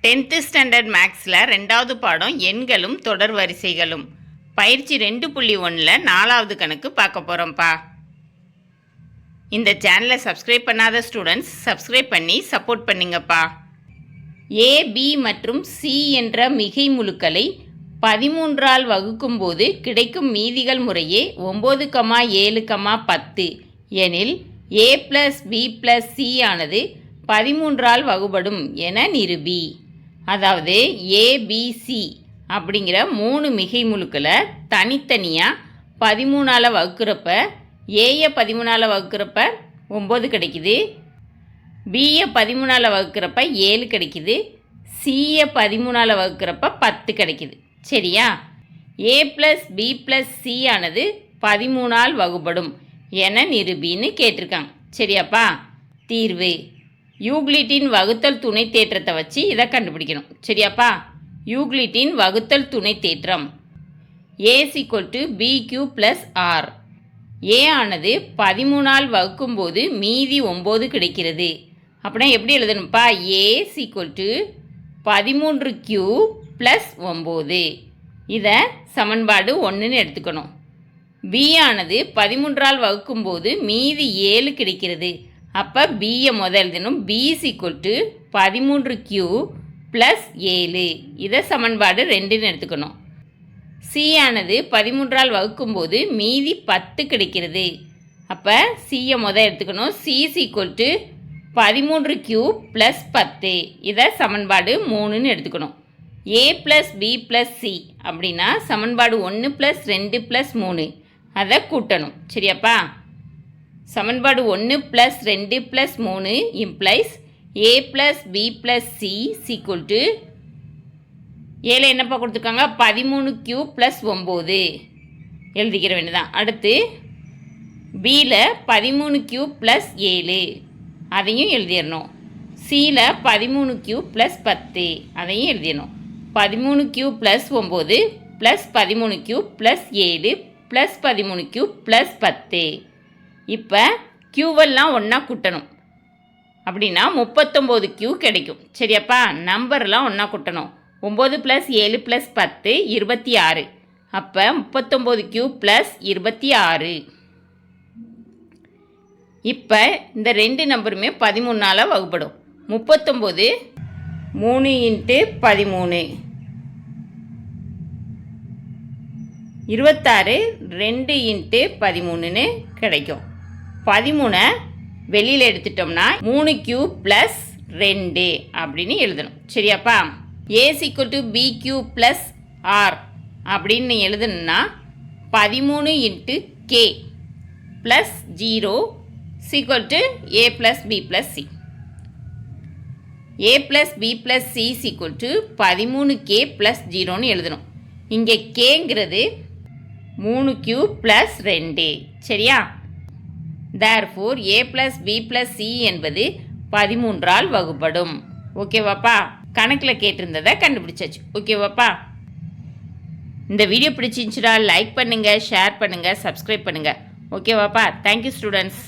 10th standard மேக்ஸில் 2வது பாடம் எண்களும் தொடர் வரிசைகளும் பயிற்சி 2.1ல் 4வது கணக்கு பார்க்க போகிறோம்ப்பா. இந்த சேனலை சப்ஸ்கிரைப் பண்ணாத ஸ்டூடெண்ட்ஸ் சப்ஸ்கிரைப் பண்ணி சப்போர்ட் பண்ணுங்கப்பா. ஏ, பி மற்றும் சி என்ற மிகை முழுக்களை 13ஆல் வகுக்கும்போது கிடைக்கும் மீதிகள் முறையே 9, 7, 10 எனில் ஏ + பி + சி ஆனது 13ஆல் வகுபடும் என நிரூபி. அதாவது ஏபிசி அப்படிங்கிற 3 மிகை முழுக்களை தனித்தனியாக 13ஆல் வகுக்கிறப்ப ஏயை 13ஆல் வகுக்கிறப்ப 9 கிடைக்குது, பியை 13ஆல் வகுக்கிறப்ப 7 கிடைக்குது, சியை 13ஆல் வகுக்கிறப்ப 10 கிடைக்குது. சரியா? ஏ + பி + சி ஆனது 13ஆல் வகுபடும் என நிரூபின்னு கேட்டிருக்காங்க. சரியாப்பா? தீர்வு யூக்ளிட்டின் வகுத்தல் துணை தேற்றத்தை வச்சு இதை கண்டுபிடிக்கணும். சரியாப்பா? யூக்ளிட்டின் வகுத்தல் துணை தேற்றம் A = BQ + R. ஏ ஆனது 13ஆல் வகுக்கும்போது மீதி 9 கிடைக்கிறது. அப்படின்னா எப்படி எழுதணும்ப்பா? A = 13Q + 9. இதை சமன்பாடு 1ன்னு எடுத்துக்கணும். B ஆனது 13ஆல் வகுக்கும்போது மீதி 7 கிடைக்கிறது. அப்போ பியை முதல் எழுதணும். B = 13Q + 7. இதை சமன்பாடு 2ன்னு எடுத்துக்கணும். சி ஆனது 13ஆல் வகுக்கும்போது மீதி 10 கிடைக்கிறது. அப்போ சியை முதல் எடுத்துக்கணும். C = 13Q + 10. இதை சமன்பாடு 3ன்னு எடுத்துக்கணும். A + B + C அப்படின்னா சமன்பாடு 1 + 2 + 3 அதை கூட்டணும். சரியாப்பா? சமன்பாடு 1 + 2 + 3 implies A + B + C = ஏல என்னப்பா கொடுத்துருக்காங்க? 13Q + 9 எழுதிக்கிற வேண்டியதான். அடுத்து பியில் 13Q + 7 அதையும் எழுதிடணும். சியில் 13Q + 10 அதையும் எழுதிடணும். 13Q + 9 + 13Q + 7 + 13Q + 10. இப்போ க்யூவெல்லாம் ஒன்றா கூட்டணும். அப்படின்னா 39Q கிடைக்கும். சரியாப்பா? நம்பர்லாம் ஒன்றா கூட்டணும். 9 + 7 + 10 26. அப்போ 39Q + 26. இப்போ இந்த 2 நம்பருமே 13ஆல் வகுப்படும். 39 3 × 13 26 2 × 13ன்னு கிடைக்கும். 13 வெளியில் எடுத்துட்டோம்னா 3Q + 2 அப்படின்னு எழுதணும். சரியாப்பா? A = BQ + R அப்படின்னு எழுதணும்னா 13 × K + 0 = A + B + C. A + B + C = 13K + 0ன்னு எழுதணும். இங்கே Kங்கிறது 3Q + 2. சரியா? Therefore A + B + C என்பது 13ஆல் வகுப்படும். ஓகேவாப்பா? கணக்கில் கேட்டிருந்ததை கண்டுபிடிச்சாச்சு. ஓகேவாப்பா? இந்த வீடியோ பிடிச்சிருந்துச்சுன்னா லைக் பண்ணுங்கள், ஷேர் பண்ணுங்கள், சப்ஸ்கிரைப் பண்ணுங்கள். ஓகேவாப்பா? Thank you students.